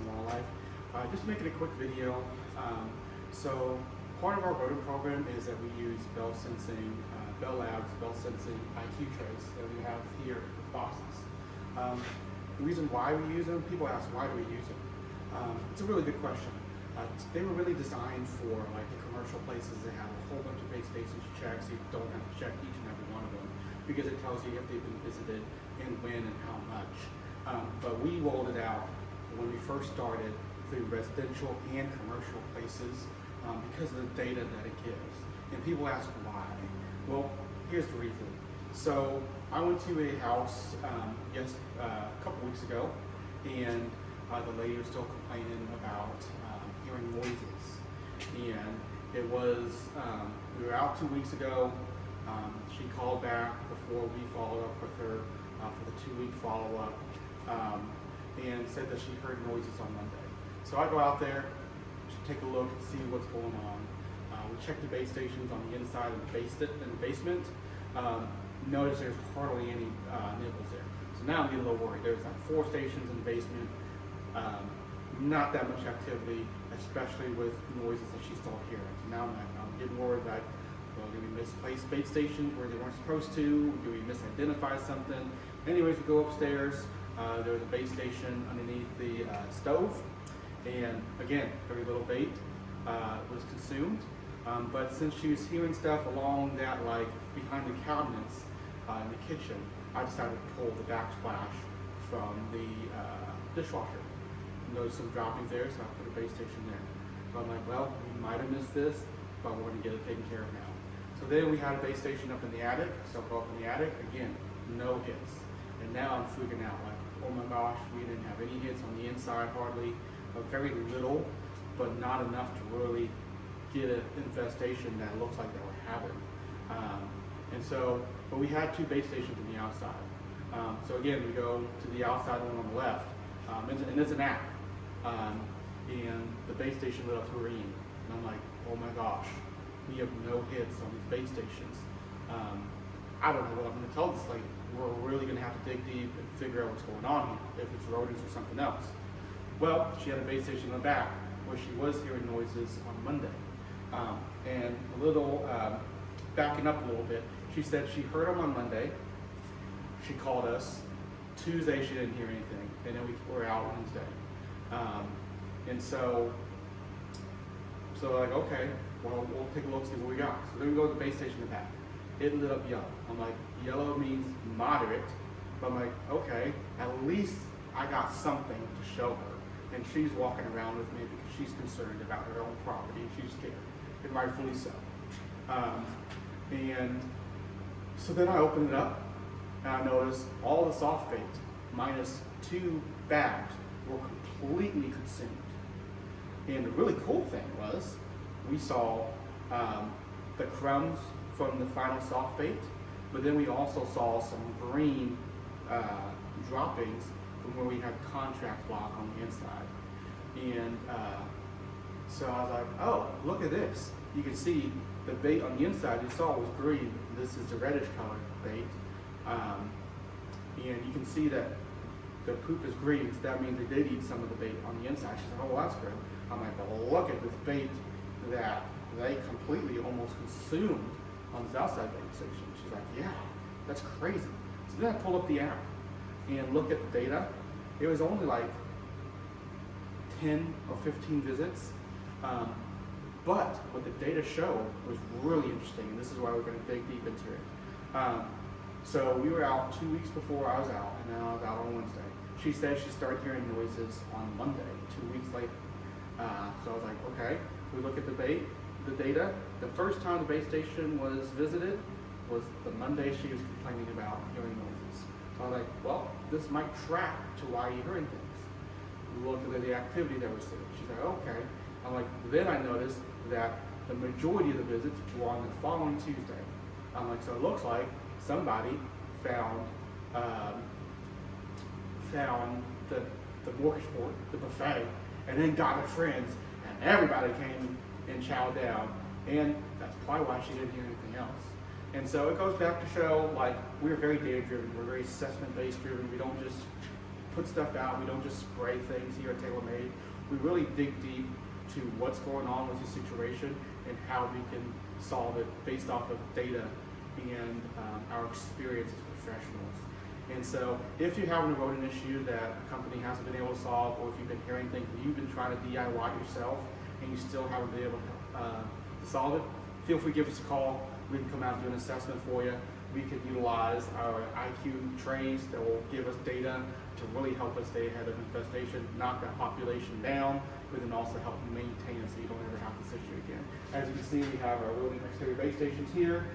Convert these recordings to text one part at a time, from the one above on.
and Wildlife. Just making a quick video. So part of our rodent program is that we use Bell Sensing, Bell Labs, Bell Sensing IQ trays that we have here with boxes. The reason why we use them, people ask why do we use them? It's a really good question. They were really designed for like the commercial places that have a whole bunch of base stations to check, so you don't have to check each and every one of them because it tells you if they've been visited and when and how much. But we rolled it out when we first started through residential and commercial places because of the data that it gives. And people ask why. Well, here's the reason. So I went to a house a couple weeks ago, and the lady was still complaining about hearing noises. And it was, we were out 2 weeks ago. She called back before we followed up with her for the 2-week follow-up and said that she heard noises on Monday. So I go out there, take a look and see what's going on. We check the base stations on the inside of the basement. Notice there's hardly any nibbles there. So now I'm getting a little worried. There's like 4 stations in the basement. Not that much activity, especially with noises that she's still hearing. So now I'm getting worried that, well, do we misplace bait stations where they weren't supposed to? Do we misidentify something? Anyways, we go upstairs. There's a bait station underneath the stove. And again, very little bait was consumed. But since she was hearing stuff along that, like behind the cabinets in the kitchen, I decided to pull the backsplash from the dishwasher. Noticed some droppings there, so I put a base station there. So I'm like, well, we might have missed this, but we're going to get it taken care of now. So then we had a base station up in the attic. So I go up in the attic, again, no hits. And now I'm freaking out, like, oh my gosh, we didn't have any hits on the inside hardly, very little, but not enough to really get an infestation that looks like they were having. But we had 2 base stations on the outside. So again, we go to the outside one on the left, and it's an app. And the base station lit up green. And I'm like, oh my gosh, we have no hits on these base stations. I don't know what I'm gonna tell this lady. We're really gonna have to dig deep and figure out what's going on here, if it's rodents or something else. Well, she had a base station in the back where she was hearing noises on Monday. And a little, backing up a little bit, she said she heard them on Monday. She called us. Tuesday she didn't hear anything, and then we were out Wednesday. And so like, okay, well, we'll take a look, see what we got. So then we go to the base station in the back. It lit up yellow. I'm like, yellow means moderate, but I'm like, okay, at least I got something to show her. And she's walking around with me because she's concerned about her own property and she's scared, and rightfully so. And so then I open it up and I notice all the soft bait, minus 2 bags, were completely consumed. And the really cool thing was, we saw the crumbs from the final soft bait, but then we also saw some green droppings from where we had contract block on the inside. And so I was like, oh, look at this. You can see the bait on the inside you saw was green. This is the reddish colored bait. And you can see that the poop is green, so that means they did eat some of the bait on the inside. She said, oh, well, that's good. I'm like, well, look at this bait that they completely almost consumed on this outside bait station. She's like, yeah, that's crazy. So then I pull up the app and look at the data. It was only like 10 or 15 visits. But what the data showed was really interesting, and this is why we're going to dig deep into it. So we were out 2 weeks before I was out, and then I was out on Wednesday. She said she started hearing noises on Monday, 2 weeks later. So I was like, okay. We look at the data. The first time the base station was visited was the Monday she was complaining about hearing noises. So I was like, well, this might track to why you're hearing things. We looked at the activity that was seen. She's like, okay. I'm like, then I noticed that the majority of the visits were on the following Tuesday. I'm like, so it looks like somebody found the smorgasbord, the buffet, and then got her friends, and everybody came and chowed down, and that's probably why she didn't hear anything else. And so it goes back to show, like, we're very data driven, we're very assessment based driven. We don't just put stuff out. We don't just spray things here at TaylorMade. We really dig deep to what's going on with the situation and how we can solve it based off of data and our experience as professionals. And so if you're having a rodent issue that a company hasn't been able to solve, or if you've been hearing things that you've been trying to DIY yourself and you still haven't been able to solve it, feel free to give us a call. We can come out and do an assessment for you. We can utilize our IQ trays that will give us data to really help us stay ahead of infestation, knock that population down, but then also help maintain it so you don't ever have this issue again. As you can see, we have our rodent exterior base stations here.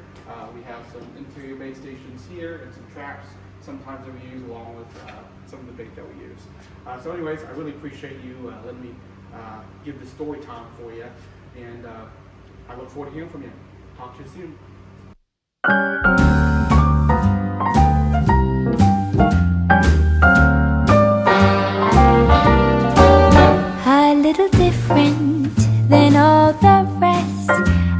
We have some interior base stations here and some traps sometimes that we use along with some of the bait that we use. So anyways, I really appreciate you letting me give the story time for you, and I look forward to hearing from you. Talk to you soon. A little different than all the rest.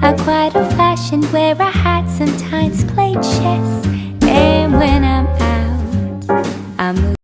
I'm quite old-fashioned, where I had sometimes played chess. And when I'm out, I'm